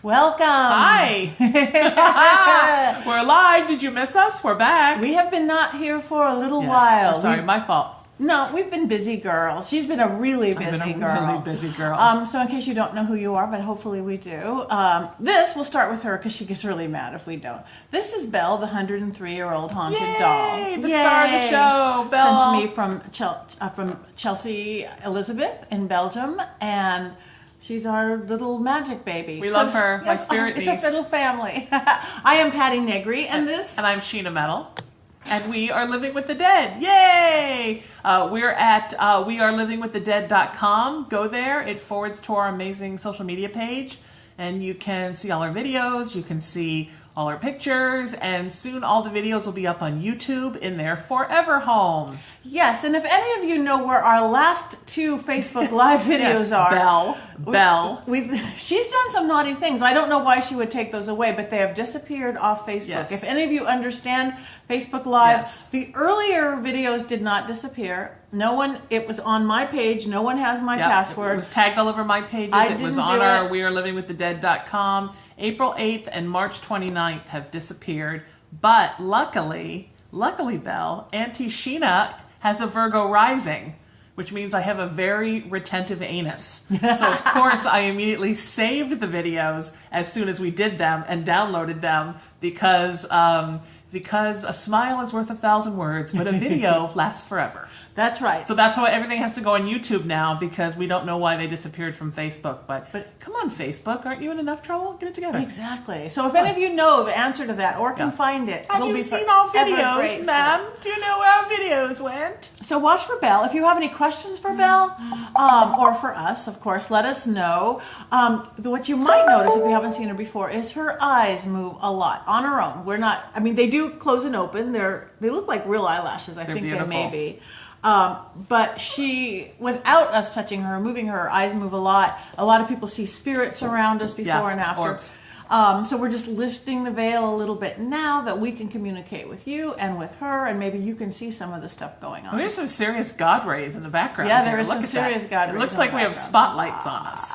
Welcome. Hi. We're live. Did you miss us? We're back. We have been not here for a little Yes, while. I'm sorry, my fault. No, we've been busy girls. She's been a really busy girl. Really busy girl. So in case you don't know who you are, but hopefully we do, this, we'll start with her because she gets really mad if we don't. This is Belle, the 103-year-old haunted doll. The star of the show, Belle. Sent to me from Chelsea Elizabeth in Belgium, and she's our little magic baby. We love her, my spirit niece. niece. It's a little family. I am Patti Negri, and I'm Sheena Metal. And we are living with the dead. Yay! We're at wearelivingwiththedead.com. Go there. It forwards to our amazing social media page. And you can see all our videos. You can see all our pictures. And soon all the videos will be up on YouTube in their forever home. Yes, and if any of you know where our last two Facebook Live videos are. Belle. She's done some naughty things. I don't know why she would take those away, but they have disappeared off Facebook. Yes. If any of you understand Facebook Live, Yes. the earlier videos did not disappear. It was on my page. No one has my password. It was tagged all over my pages. It was on our wearelivingwiththedead.com. April 8th and March 29th have disappeared. But luckily, Belle, Auntie Sheena has a Virgo rising, which means I have a very retentive anus. So, of course, I immediately saved the videos as soon as we did them and downloaded them because a smile is worth 1,000 words, but a video lasts forever. That's right. So that's why everything has to go on YouTube now, because we don't know why they disappeared from Facebook. But come on, Facebook, aren't you in enough trouble? Get it together. Exactly. So if any of you know the answer to that or can find it, have we'll you be seen our forever videos, grateful. ma'am? Do you know where our videos went? So watch for Belle. If you have any questions for Belle, or for us, of course, let us know. What you might notice if you haven't seen her before is her eyes move a lot on her own. They do close and open. They look like real eyelashes. They're think beautiful. they may be. But she, without us touching her, moving her eyes move a lot. A lot of people see spirits around us before and after. Orbs. So we're just lifting the veil a little bit now that we can communicate with you and with her, and maybe you can see some of the stuff going on. Well, there's some serious God rays in the background. Yeah, here. there is Look some at serious that. God rays. It looks in like the we have background. spotlights on us.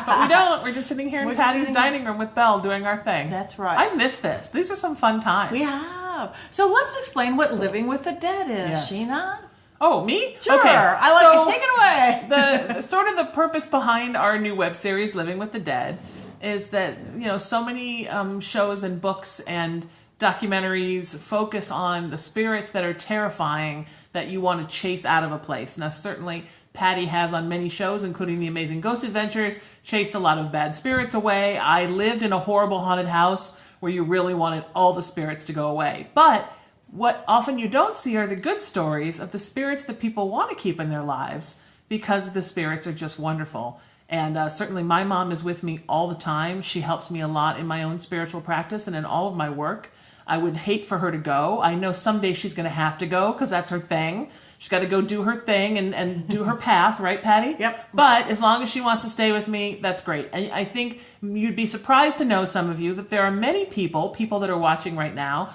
But we don't. We're just sitting here in Patty's dining room with Belle doing our thing. That's right. I miss this. These are some fun times. We have. So let's explain what living with the dead is, Yes. Sheena. Oh, me? Sure. Okay. I like it. Take it away. the sort of the purpose behind our new web series, Living with the Dead, is that so many shows and books and documentaries focus on the spirits that are terrifying that you want to chase out of a place. Now, certainly Patti has on many shows, including The Amazing Ghost Adventures, chased a lot of bad spirits away. I lived in a horrible haunted house where you really wanted all the spirits to go away. But what often you don't see are the good stories of the spirits that people want to keep in their lives, because the spirits are just wonderful. And certainly my mom is with me all the time. She helps me a lot in my own spiritual practice and in all of my work. I would hate for her to go. I know someday she's going to have to go because that's her thing. She's got to go do her thing and do her path, right, Patti? Yep. But as long as she wants to stay with me, that's great. And I think you'd be surprised to know, some of you, that there are many people that are watching right now,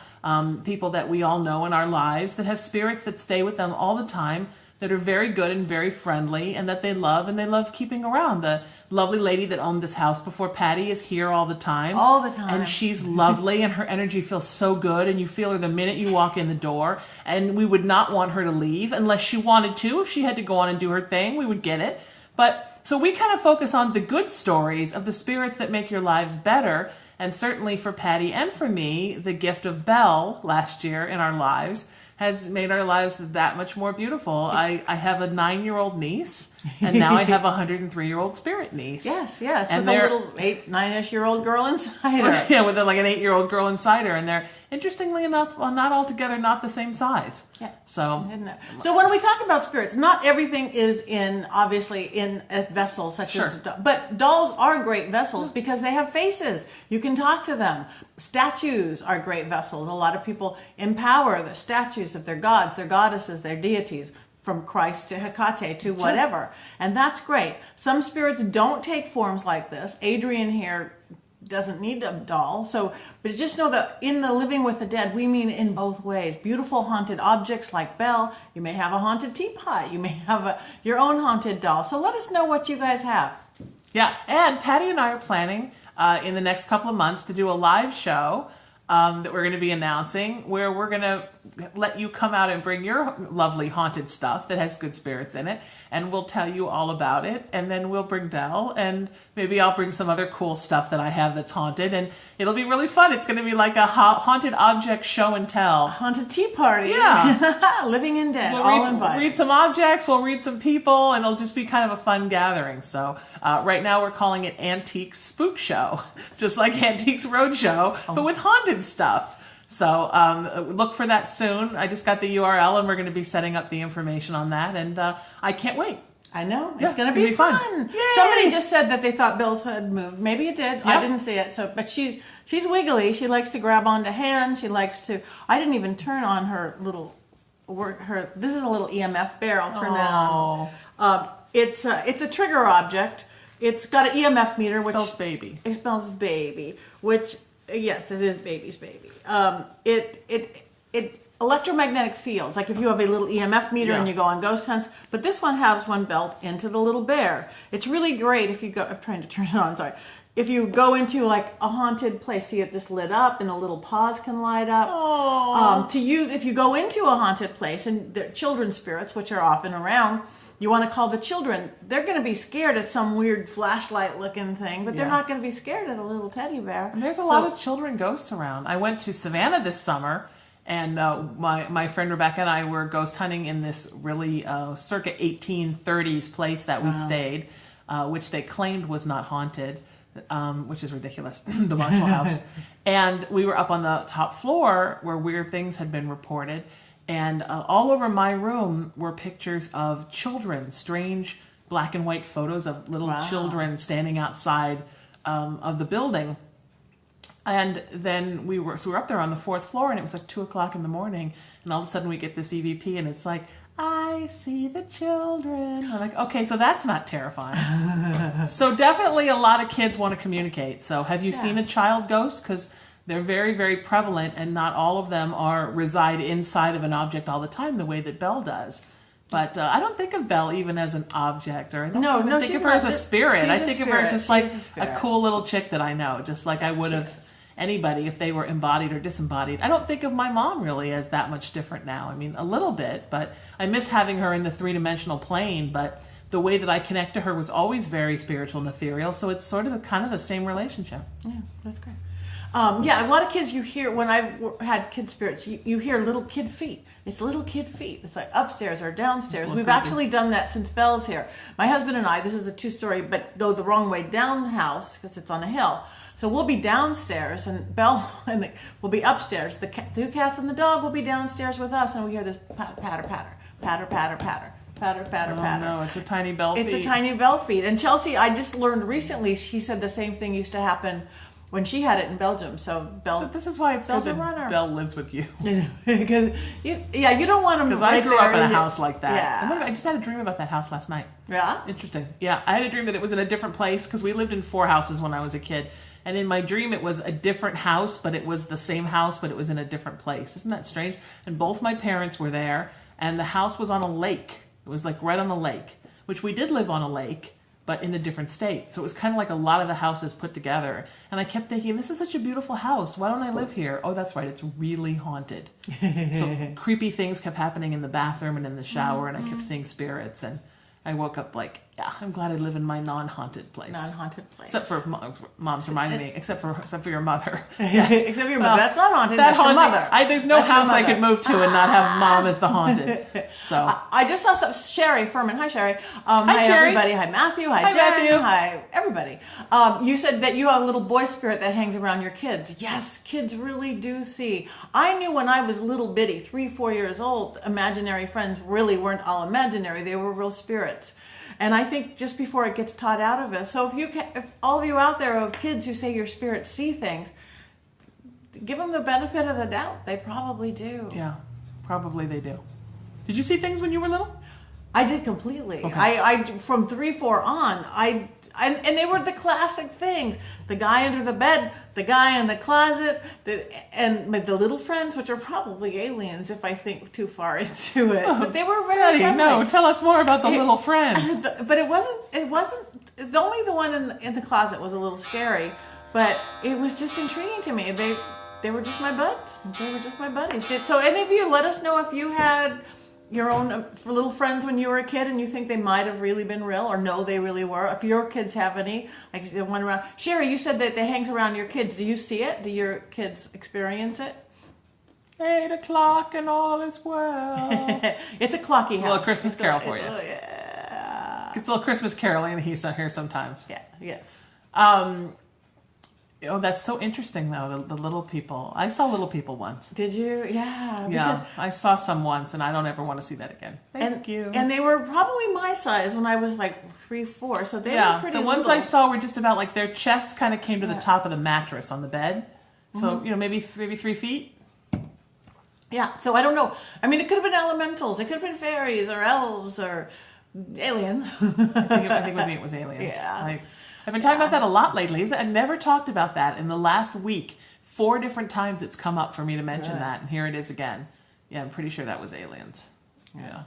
people that we all know in our lives that have spirits that stay with them all the time, that are very good and very friendly, and that they love keeping around. The lovely lady that owned this house before Patti is here all the time. All the time. And she's lovely, and her energy feels so good, and you feel her the minute you walk in the door. And we would not want her to leave unless she wanted to. If she had to go on and do her thing, we would get it. But so we kind of focus on the good stories of the spirits that make your lives better. And certainly for Patti and for me, the gift of Belle last year in our lives has made our lives that much more beautiful. I have a 9-year-old niece, and now I have a 103-year-old spirit niece. Yes, and with a little 9-ish-year-old girl inside her. Yeah, with like an 8-year-old girl inside her, and they're, interestingly enough, not altogether not the same size. Yeah. So when we talk about spirits, not everything is obviously in a vessel such as, but dolls are great vessels because they have faces. You can talk to them. Statues are great vessels. A lot of people empower the statues of their gods, their goddesses, their deities, from Christ to Hecate to whatever. And that's great. Some spirits don't take forms like this. Adrian here doesn't need a doll. But just know that in the living with the dead, we mean in both ways. Beautiful haunted objects like Belle. You may have a haunted teapot. You may have your own haunted doll. So let us know what you guys have. Yeah, and Patti and I are planning in the next couple of months to do a live show that we're going to be announcing, where we're going to let you come out and bring your lovely haunted stuff that has good spirits in it, and we'll tell you all about it. And then we'll bring Belle, and maybe I'll bring some other cool stuff that I have that's haunted, and it'll be really fun. It's going to be like a haunted object show and tell. Haunted tea party. Yeah. Living and dead, We'll all invited. read some objects, we'll read some people, and it'll just be kind of a fun gathering. So right now we're calling it Antiques Spook Show, just like Antiques Roadshow, but with haunted stuff. So look for that soon. I just got the URL, and we're going to be setting up the information on that, and I can't wait. I know. Yeah, it's going to be fun. Yay! Somebody just said that they thought Belle's hood moved. Maybe it did. Yep. I didn't see it. But she's wiggly. She likes to grab onto hands. She likes to. I didn't even turn on her little. This is a little EMF bear. I'll turn that on. It's a trigger object. It's got an EMF meter, It which spells baby. It spells baby. Which yes, it is baby's baby. It electromagnetic fields, like if you have a little EMF meter and you go on ghost hunts, but this one has one built into the little bear. It's really great if you go, I'm trying to turn it on, sorry. If you go into like a haunted place, see it just lit up and the little paws can light up. To use, if you go into a haunted place and the children's spirits, which are often around, you want to call the children. They're going to be scared at some weird flashlight looking thing, but they're not going to be scared at a little teddy bear. And there's a lot of children ghosts around. I went to Savannah this summer, and my friend Rebecca and I were ghost hunting in this really circa 1830s place that we stayed, which they claimed was not haunted, which is ridiculous, the Marshall House. And we were up on the top floor where weird things had been reported. And all over my room were pictures of children, strange black and white photos of little children standing outside of the building. And then we were up there on the 4th floor, and it was like 2:00 in the morning, and all of a sudden we get this EVP, and it's like, I see the children. I'm like, okay, so that's not terrifying. So definitely a lot of kids want to communicate. So have you seen a child ghost? Because they're very, very prevalent, and not all of them reside inside of an object all the time the way that Belle does. But I don't think of Belle even as an object, or I don't think of her as a spirit. I think of her as just like a cool little chick that I know, just like I would have anybody if they were embodied or disembodied. I don't think of my mom really as that much different now. I mean, a little bit, but I miss having her in the 3-dimensional plane, but the way that I connect to her was always very spiritual and ethereal, so it's sort of kind of the same relationship. Yeah, that's great. A lot of kids you hear, when I've had kid spirits, you hear little kid feet. It's little kid feet. It's like upstairs or downstairs. We've actually done that since Belle's here. My husband and I, this is a 2-story, but go the wrong way down the house because it's on a hill. So we'll be downstairs, and Belle will be upstairs. The 2 cats and the dog will be downstairs with us, and we hear this patter, patter, patter, patter, patter, patter. Patter, patter, patter. No, it's a tiny Belle feet. It's a tiny Belle feet. And Chelsea, I just learned recently, she said the same thing used to happen when she had it in Belgium. So this is why it's good that Belle lives with you. Because you don't want them. Because I grew up in a house like that. Yeah. I just had a dream about that house last night. Yeah. Interesting. Yeah, I had a dream that it was in a different place because we lived in 4 houses when I was a kid. And in my dream, it was a different house, but it was the same house, but it was in a different place. Isn't that strange? And both my parents were there, and the house was on a lake. It was like right on a lake, which we did live on a lake, but in a different state. So it was kind of like a lot of the houses put together. And I kept thinking, this is such a beautiful house. Why don't I live here? Oh, that's right. It's really haunted. So creepy things kept happening in the bathroom and in the shower, and I kept seeing spirits. And I woke up like, yeah, I'm glad I live in my non-haunted place. Non-haunted place. Except for mom's reminding me, except for your mother. Yes. Except for your mother. That's not haunted. That's your mother. There's no house I could move to and not have mom as the haunted. So I just saw some Sherry Furman. Hi, Sherry. Hi, Sherry. Everybody. Hi, Matthew. Hi, Jen. Matthew. Hi, everybody. You said that you have a little boy spirit that hangs around your kids. Yes, kids really do see. I knew when I was little bitty, 3-4 years old, imaginary friends really weren't all imaginary. They were real spirits. And I think just before it gets taught out of us. So if all of you out there have kids who say your spirits see things, give them the benefit of the doubt. They probably do. Yeah, probably they do. Did you see things when you were little? I did completely. Okay. I from 3-4 on, and they were the classic things. The guy under the bed, the guy in the closet, and the little friends, which are probably aliens if I think too far into it. But they were very friendly. No, tell us more about the little friends. But it wasn't. The only the one in the closet was a little scary. But it was just intriguing to me. They were just my buds. They were just my buddies. So any of you, let us know if you had your own little friends when you were a kid and you think they might have really been real or no, they really were. If your kids have any, like the one around. Sherry, you said that they hangs around your kids. Do you see it? Do your kids experience it? 8 o'clock and all is well. It's a clocky house. A little Christmas carol for you. Yeah. It's a little Christmas caroling that he's here sometimes. Yeah. Yes. Oh, that's so interesting, though, the little people. I saw little people once. Did you? Yeah. Yeah, I saw some once, and I don't ever want to see that again. Thank you. And they were probably my size when I was like 3, 4, so they were pretty the ones little. I saw were just about like their chests kind of came to the top of the mattress on the bed. So, maybe 3 feet. Yeah, so I don't know. I mean, it could have been elementals. It could have been fairies or elves or aliens. I think with me it was aliens. Yeah. I've been talking about that a lot lately. I never talked about that in the last week. 4 different times it's come up for me to mention that, and here it is again. Yeah, I'm pretty sure that was aliens. Yeah.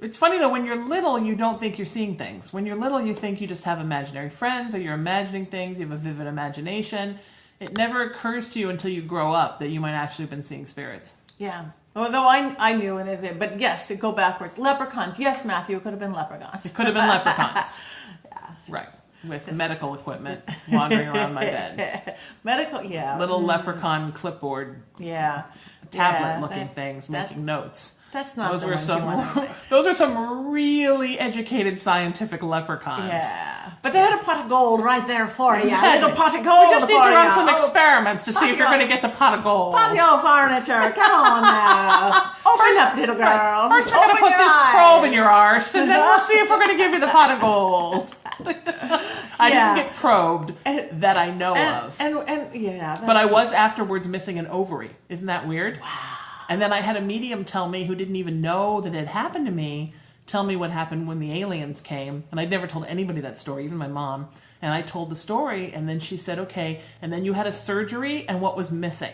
It's funny, though, when you're little, you don't think you're seeing things. When you're little, you think you just have imaginary friends, or you're imagining things, you have a vivid imagination. It never occurs to you until you grow up that you might actually have been seeing spirits. Yeah. Although I knew it, but yes, to go backwards. Leprechauns. Yes, Matthew, it could have been leprechauns. It could have been leprechauns. Yeah. Right. With medical equipment wandering around my bed. Medical, yeah. Little leprechaun clipboard. Yeah. Tablet-looking things, making notes. That's not those the were ones some. you want to Those are some really educated scientific leprechauns. Yeah, but they had a pot of gold right there for you. Exactly. A little pot of gold. We just need to run some experiments to see if patio. you're going to get the pot of gold. Patio furniture. Come on now. Open up, little girl. First, we're going to put this probe in your arse, and then we'll see if we're going to give you the pot of gold. I didn't get probed that I know of. And yeah. But I was afterwards missing an ovary. Isn't that weird? Wow. And then I had a medium tell me, who didn't even know that it had happened to me, tell me what happened when the aliens came. And I'd never told anybody that story, even my mom. And I told the story, and then she said, okay, and then you had a surgery, and what was missing?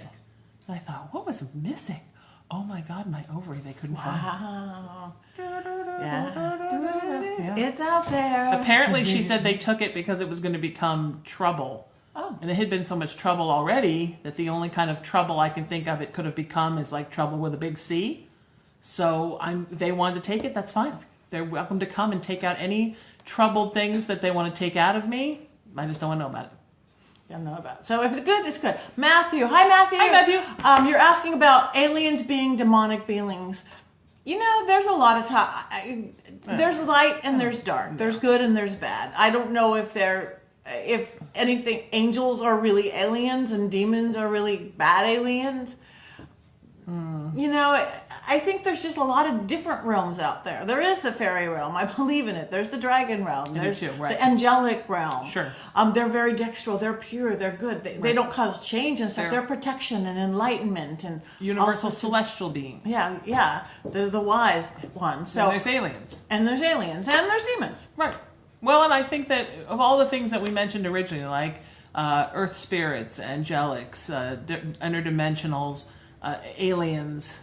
And I thought, what was missing? Oh my God, my ovary, they couldn't find it. Wow. Yeah. It's out there. Apparently, she said they took it because it was going to become trouble. Oh. And it had been so much trouble already that the only kind of trouble I can think of it could have become is like trouble with a big C. So they wanted to take it, that's fine. They're welcome to come and take out any troubled things that they want to take out of me. I just don't want to know about it. Don't know about it. So if it's good, it's good. Matthew. Hi, Matthew. Hi, Matthew. You're asking about aliens being demonic beings. You know, there's a lot of time. There's light and there's dark. There's good and there's bad. I don't know if anything, angels are really aliens and demons are really bad aliens. You know, I think there's just a lot of different realms out there. There is the fairy realm. I believe in it. There's the dragon realm. There's the angelic realm. Sure. They're very dextral. They're pure. They're good. They don't cause change and stuff. They're protection and enlightenment and universal celestial beings. Yeah. They're the wise ones. So and there's aliens. And there's aliens. And there's demons. Right. Well, and I think that of all the things that we mentioned originally, like earth spirits, angelics, interdimensionals, aliens,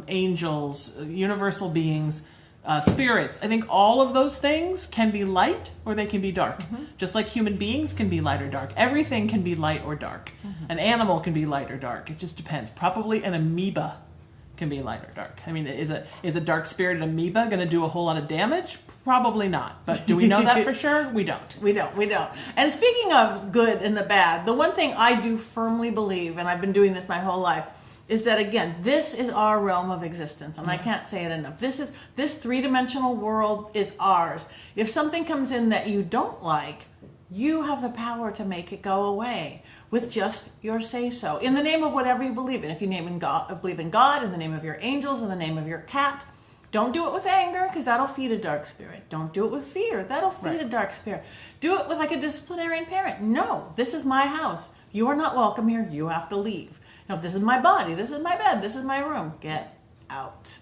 angels, universal beings, spirits. I think all of those things can be light or they can be dark. Mm-hmm. Just like human beings can be light or dark. Everything can be light or dark. Mm-hmm. An animal can be light or dark. It just depends. Probably an amoeba can be light or dark. I mean, is a dark spirited amoeba going to do a whole lot of damage? Probably not. But do we know that for sure? We don't. We don't. And speaking of good and the bad, the one thing I do firmly believe, and I've been doing this my whole life, is that, again, this is our realm of existence, and I can't say it enough. This three-dimensional world is ours. If something comes in that you don't like, you have the power to make it go away with just your say-so, in the name of whatever you believe in. If you believe in God, in the name of your angels, in the name of your cat, don't do it with anger, because that'll feed a dark spirit. Don't do it with fear. That'll feed a dark spirit. Do it with like a disciplinarian parent. No, this is my house. You are not welcome here. You have to leave. No, this is my body, this is my bed, this is my room. Get out.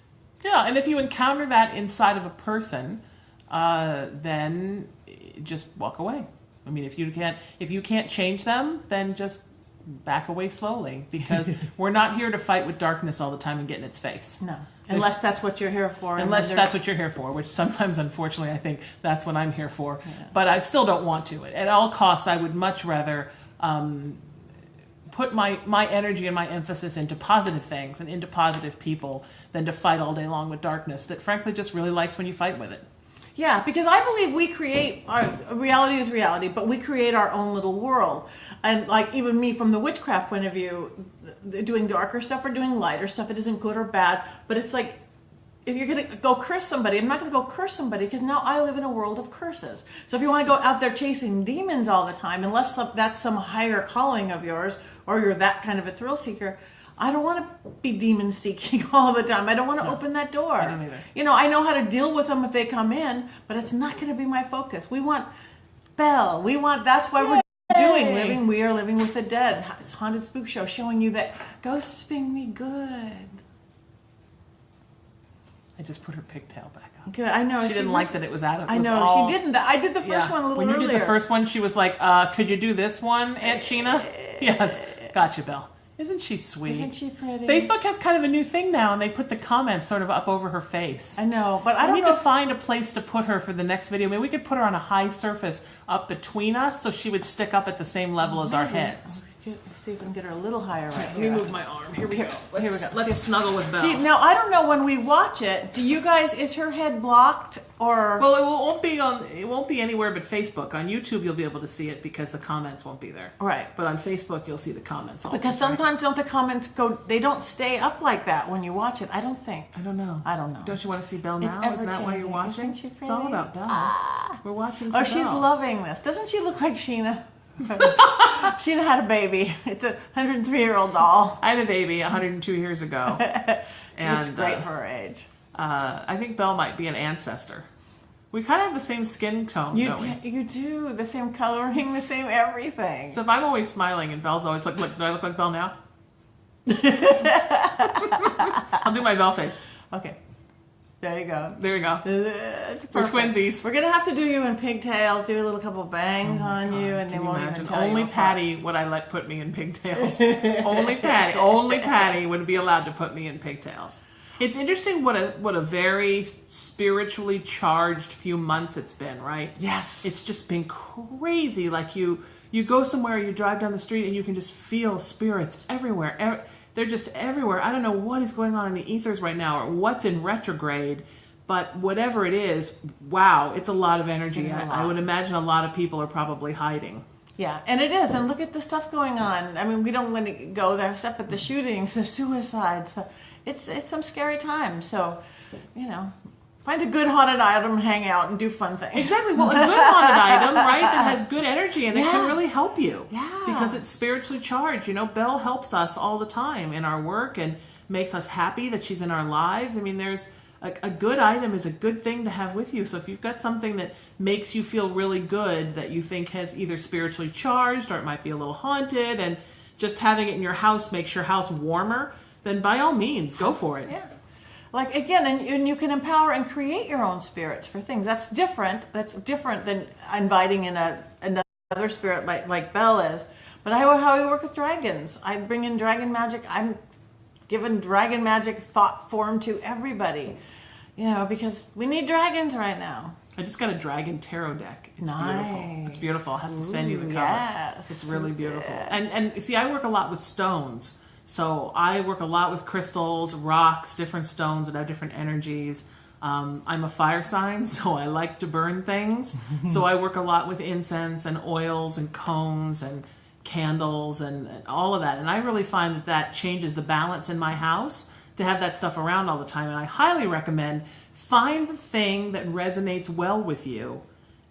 Yeah, and if you encounter that inside of a person, then just walk away. I mean, if you can't change them, then just back away slowly, because we're not here to fight with darkness all the time and get in its face. No, unless that's what you're here for. Unless that's what you're here for, which sometimes, unfortunately, I think that's what I'm here for. Yeah. But I still don't want to. At all costs, I would much rather put my energy and my emphasis into positive things and into positive people than to fight all day long with darkness that frankly just really likes when you fight with it. Yeah, because I believe we create reality is reality, but we create our own little world. And like even me from the witchcraft point of view, doing darker stuff or doing lighter stuff, it isn't good or bad, but it's like, if you're going to go curse somebody, I'm not going to go curse somebody because now I live in a world of curses. So if you want to go out there chasing demons all the time, unless that's some higher calling of yours or you're that kind of a thrill seeker, I don't want to be demon seeking all the time. I don't want to open that door. I don't either. You know, I know how to deal with them if they come in, but it's not going to be my focus. We want Belle. That's why we're We are living with the dead. It's a haunted spook show showing you that ghosts being me good. I just put her pigtail back on. Good. I know. She didn't like that it was out of. I know. She didn't. I did the first one a little earlier. When you did the first one, she was like, could you do this one, Aunt Sheena? Yes. Gotcha, Belle. Isn't she sweet? Isn't she pretty? Facebook has kind of a new thing now, and they put the comments sort of up over her face. I know, but I don't need know to find a place to put her for the next video. Maybe we could put her on a high surface up between us so she would stick up at the same level as our heads. Let's see if we can get her a little higher right Let here. me move my arm. Here we go. Here we go. Let's snuggle with Belle. See, now I don't know when we watch it. Do you guys? Is her head blocked or? Well, it won't be anywhere but Facebook. On YouTube, you'll be able to see it because the comments won't be there. Right. But on Facebook, you'll see the comments. Because sometimes don't the comments go? They don't stay up like that when you watch it. I don't think. I don't know. Don't you want to see Belle now? Isn't that why you're watching? Isn't she pretty? It's all about Belle. We're watching. Oh, she's Belle. loving this. Doesn't she look like Sheena? Sheena had a baby. It's a 103-year-old doll. I had a baby 102 years ago. And looks great for her age. I think Belle might be an ancestor. We kind of have the same skin tone, don't we? You do. The same coloring, the same everything. So if I'm always smiling and Belle's always like, look, do I look like Belle now? I'll do my Belle face. Okay. There you go. There you go. We're twinsies. We're gonna have to do you in pigtails, do a little couple bangs on you, and they won't even tell Only you. Patty would I let put me in pigtails. Only Patty would be allowed to put me in pigtails. It's interesting what a very spiritually charged few months it's been, right? Yes. It's just been crazy. Like you go somewhere, you drive down the street, and you can just feel spirits everywhere. They're just everywhere. I don't know what is going on in the ethers right now or what's in retrograde, but whatever it is, wow, it's a lot of energy. I would imagine a lot of people are probably hiding. Yeah, and it is. And look at the stuff going on. I mean, we don't want to go there, except at the shootings, the suicides. It's some scary times. So, find a good haunted item, hang out, and do fun things. Exactly. Well, a good haunted item, right, that has good energy and it can really help you. Yeah. Because it's spiritually charged. Belle helps us all the time in our work and makes us happy that she's in our lives. I mean, there's a good item is a good thing to have with you. So if you've got something that makes you feel really good that you think has either spiritually charged or it might be a little haunted and just having it in your house makes your house warmer, then by all means, go for it. Yeah. Like, again, and you can empower and create your own spirits for things. That's different. That's different than inviting in another spirit like Belle is. But how I work with dragons. I bring in dragon magic. I'm giving dragon magic thought form to everybody. Because we need dragons right now. I just got a dragon tarot deck. It's nice. Beautiful. It's beautiful. I'll have to send you the cover. Yes. It's really beautiful. And see, I work a lot with stones. So I work a lot with crystals, rocks, different stones that have different energies. I'm a fire sign, so I like to burn things. So I work a lot with incense and oils and cones and candles and all of that. And I really find that changes the balance in my house to have that stuff around all the time. And I highly recommend find the thing that resonates well with you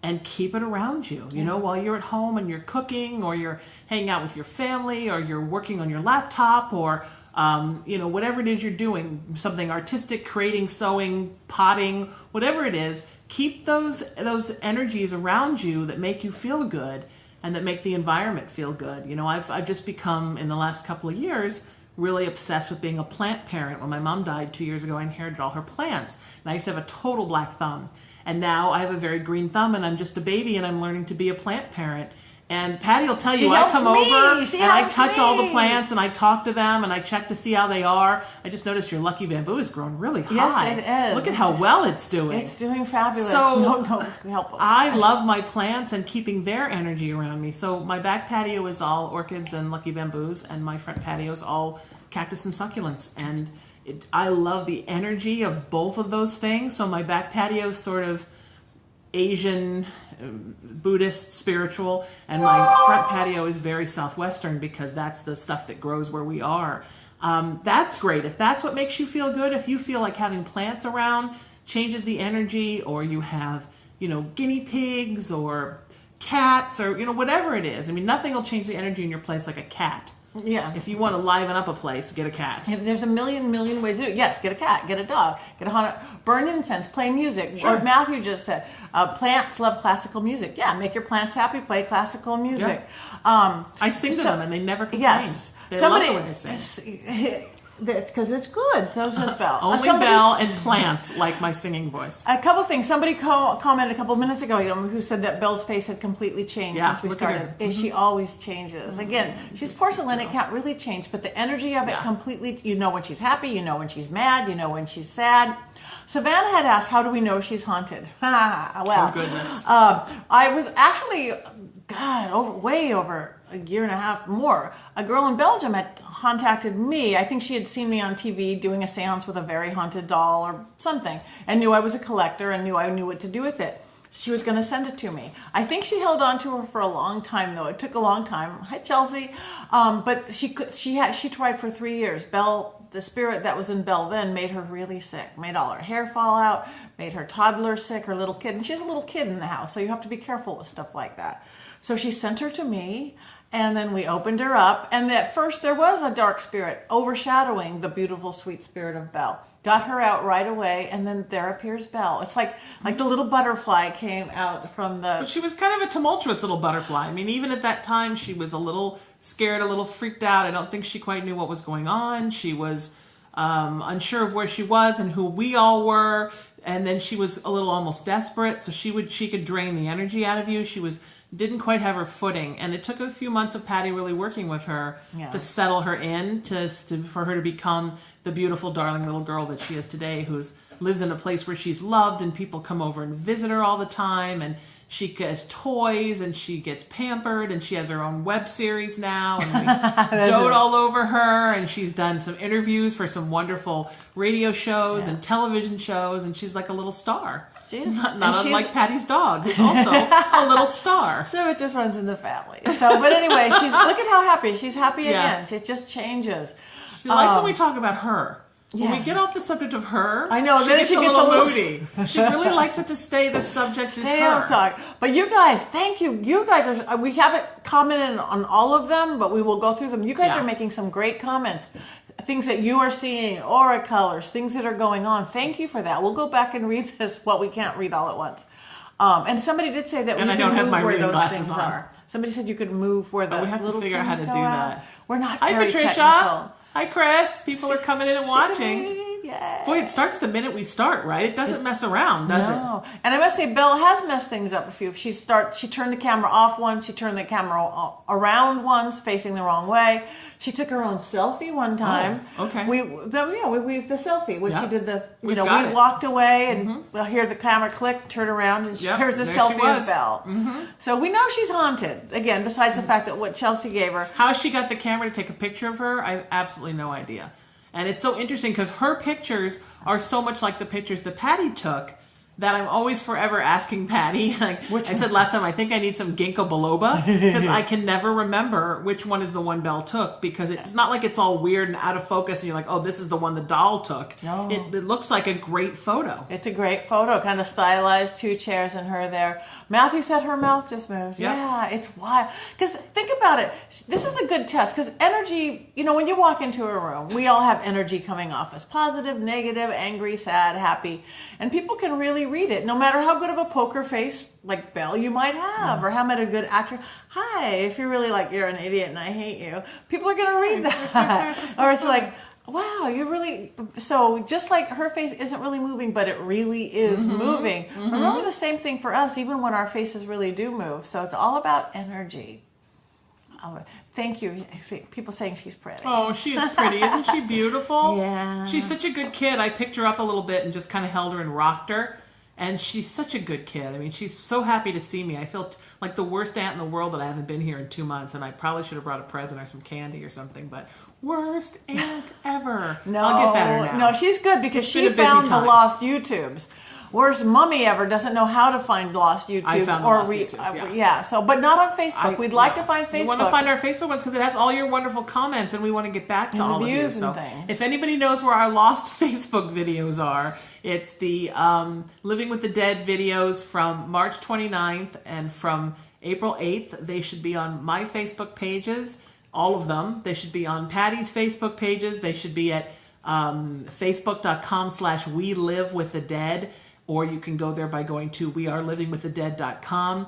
and keep it around you, while you're at home and you're cooking or you're hanging out with your family or you're working on your laptop or, whatever it is you're doing, something artistic, creating, sewing, potting, whatever it is, keep those energies around you that make you feel good and that make the environment feel good. I've just become, in the last couple of years, really obsessed with being a plant parent. When my mom died 2 years ago, I inherited all her plants. And I used to have a total black thumb. And now I have a very green thumb and I'm just a baby and I'm learning to be a plant parent. And Patti will tell you, She I helps come me. over She and I helps touch all the me. plants and I talk to them and I check to see how they are. I just noticed your lucky bamboo has grown really high. Yes, it is. Look at how well it's doing. It's doing fabulous. So no, don't help them. I love my plants and keeping their energy around me. So my back patio is all orchids and lucky bamboos, and my front patio is all cactus and succulents. And I love the energy of both of those things. So my back patio is sort of Asian, Buddhist, spiritual, and my front patio is very Southwestern because that's the stuff that grows where we are. That's great. If that's what makes you feel good, if you feel like having plants around changes the energy, or you have, guinea pigs or cats or, whatever it is. I mean, nothing will change the energy in your place like a cat. Yeah. If you want to liven up a place, get a cat. There's a million ways to do it. Yes, get a cat, get a dog, get a haunted, burn incense, play music. Sure. Or Matthew just said, plants love classical music. Yeah, make your plants happy, play classical music. Yeah. I sing to them and they never complain. Yes. They love it when I sing. Because it's good. Those is Belle. Only Belle and plants like my singing voice. A couple things. Somebody commented a couple minutes ago, who said that Belle's face had completely changed since we started. She always changes. Again, she's porcelain. It can't really change, but the energy of it completely. You know when she's happy. You know when she's mad. You know when she's sad. Savannah had asked, "How do we know she's haunted?" Well, oh goodness. I was actually, way over a year and a half more. A girl in Belgium had contacted me. I think she had seen me on TV doing a seance with a very haunted doll or something, and knew I was a collector and knew I knew what to do with it. She was going to send it to me. I think she held on to her for a long time, though. It took a long time. Hi, Chelsea. But she tried for 3 years. Belle, the spirit that was in Belle then, made her really sick. Made all her hair fall out. Made her toddler sick. Her little kid, and she has a little kid in the house, so you have to be careful with stuff like that. So she sent her to me. And then we opened her up, and at first there was a dark spirit overshadowing the beautiful, sweet spirit of Belle. Got her out right away, and then there appears Belle. It's like the little butterfly came out from the... But she was kind of a tumultuous little butterfly. I mean, even at that time, she was a little scared, a little freaked out. I don't think she quite knew what was going on. She was unsure of where she was and who we all were. And then she was a little almost desperate, so she could drain the energy out of you. She didn't quite have her footing, and it took a few months of Patti really working with her to settle her in, for her to become the beautiful, darling little girl that she is today, who lives in a place where she's loved, and people come over and visit her all the time, and she gets toys, and she gets pampered, and she has her own web series now, and we dote all over her, and she's done some interviews for some wonderful radio shows and television shows, and she's like a little star. Not unlike Patti's dog, who's also a little star. So it just runs in the family. But anyway, look at how happy. She's happy again. It just changes. She likes when we talk about her. When we get off the subject of her, I know, she then gets a little moody. She really likes it to stay. The subject is her. Talk. But you guys, thank you. You guys we haven't commented on all of them, but we will go through them. You guys are making some great comments. Things that you are seeing, aura colors, things that are going on. Thank you for that. We'll go back and read this, what we can't read all at once. And somebody did say that we can move where those things are. Somebody said you could move where the we have little to figure out how to do that. We're not Hi, very Patricia. technical. Hi, Chris. People are coming in and watching. Yay. Boy, it starts the minute we start, right? It doesn't mess around, does it? And I must say, Belle has messed things up a few. She turned the camera off once. She turned the camera around once, facing the wrong way. She took her own selfie one time. Oh, okay. We the selfie when she did the. We it. walked away and we'll hear the camera click, turn around, and here's the selfie of Belle. So we know she's haunted. Again, besides the fact that what Chelsea gave her. How she got the camera to take a picture of her, I have absolutely no idea. And it's so interesting because her pictures are so much like the pictures that Patti took that I'm always forever asking Patti. Like I said last time, I think I need some ginkgo biloba because I can never remember which one is the one Belle took, because it's not like it's all weird and out of focus and you're like, oh, this is the one the doll took. No. It looks like a great photo. It's a great photo, kind of stylized, 2 chairs and her there. Matthew said her mouth just moved. Yep. Yeah, it's wild. Because think about it. This is a good test because energy, when you walk into a room, we all have energy coming off us. Positive, negative, angry, sad, happy. And people can really read it, no matter how good of a poker face like Belle you might have, or how much a good actor. Hi, if you're really like, you're an idiot and I hate you, people are going to read that. Or it's like, Wow, you really, so just like her face isn't really moving, but it really is moving. Remember the same thing for us, even when our faces really do move. So it's all about energy. Thank you. I see people saying she's pretty. Oh, she is pretty. Isn't she beautiful? Yeah. She's such a good kid. I picked her up a little bit and just kind of held her and rocked her. And she's such a good kid. I mean, she's so happy to see me. I feel like the worst aunt in the world that I haven't been here in 2 months, and I probably should have brought a present or some candy or something, but worst aunt ever. No, I'll get better now. no, she's good because It's she been a busy found the time. lost YouTubes. Worst mummy ever doesn't know how to find lost YouTubes. I found the lost YouTubes, yeah. So, but not on Facebook. We'd like to find Facebook. We want to find our Facebook ones because it has all your wonderful comments, and we want to get back to all of you. reviews and So, things. if anybody knows where our lost Facebook videos are, it's the Living with the Dead videos from March 29th and from April 8th. They should be on my Facebook pages, all of them. They should be on Patty's Facebook pages. They should be at facebook.com/We Live with the Dead. Or you can go there by going to wearelivingwiththedead.com.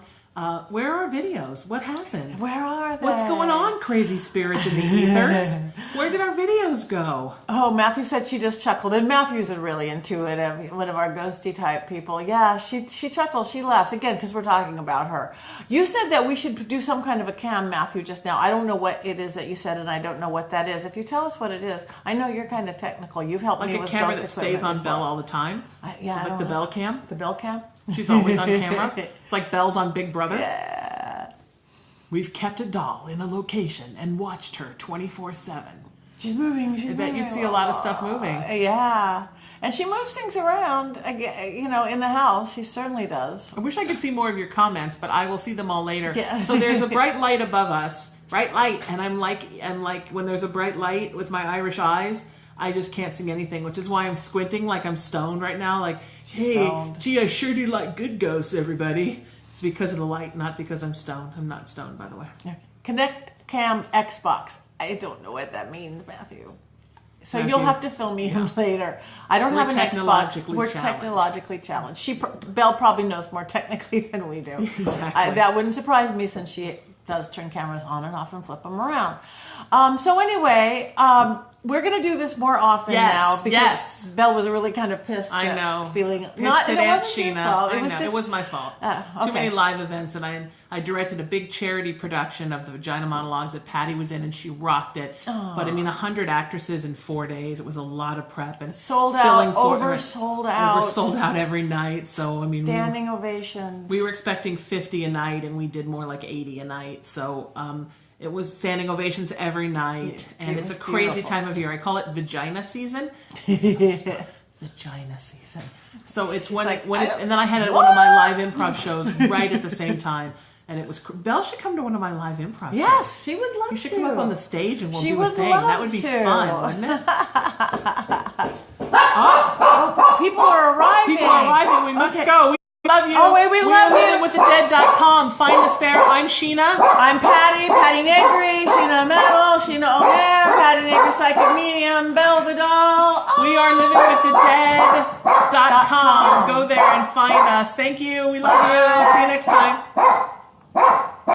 Where are our videos? What happened? Where are they? What's going on, crazy spirits in the ethers? Where did our videos go? Oh, Matthew said she just chuckled. And Matthew's a really intuitive, one of our ghosty type people. Yeah, she chuckles, she laughs. Again, because we're talking about her. You said that we should do some kind of a cam, Matthew, just now. I don't know what it is that you said, and I don't know what that is. If you tell us what it is, I know you're kind of technical. You've helped me Like a with camera ghost that stays on equipment Belle before. all the time? Yeah, So I like don't the know. Belle cam? The Belle cam? She's always on camera. It's like Belle's on Big Brother. Yeah. We've kept a doll in a location and watched her 24/7. She's moving. She's I bet moving. you'd see a lot of stuff moving. Yeah. And she moves things around, in the house. She certainly does. I wish I could see more of your comments, but I will see them all later. Yeah. So there's a bright light above us, bright light, and I'm like when there's a bright light with my Irish eyes, I just can't see anything, which is why I'm squinting like I'm stoned right now. Like, hey, stoned. gee, I sure do like good ghosts, everybody. It's because of the light, not because I'm stoned. I'm not stoned, by the way. Okay. Connect Cam Xbox. I don't know what that means, Matthew. So Matthew. you'll have to fill me in later. I don't We're have an Xbox. technologically We're challenged. technologically challenged. Belle probably knows more technically than we do. Exactly. That wouldn't surprise me since she does turn cameras on and off and flip them around. So anyway, we're going to do this more often now because Belle was really kind of pissed. I know. Feeling Pissed not. at It Aunt wasn't your Sheena. fault. I know. It was my fault. Okay. Too many live events, and I directed a big charity production of the Vagina Monologues that Patti was in, and she rocked it. But I mean, 100 actresses in 4 days. It was a lot of prep and Sold filling out, oversold out every night. So I mean, standing ovations. we were expecting 50 a night, and we did more like 80 a night. So it was standing ovations every night, and it's a crazy beautiful. time of year. I call it vagina season. Vagina season. So it's when like, it's, and then I had it at one of my live improv shows right at the same time, and it was Belle should come to one of my live improv. Yes, shows. she would love to. You should come up on the stage and we'll She do a would thing. love That would be to. fun, wouldn't it? People are arriving. People are arriving. We must Okay. go. We love you. Oh, wait, we love you. Wearelivingwiththedead.com. Find us there. I'm Sheena. I'm Patti Negri, Sheena Metal, Sheena O'Hare, Patti Negri Psychic Medium, Belle the Doll. We are livingwiththedead.com. Go there and find us. Thank you. We love you. See you next time.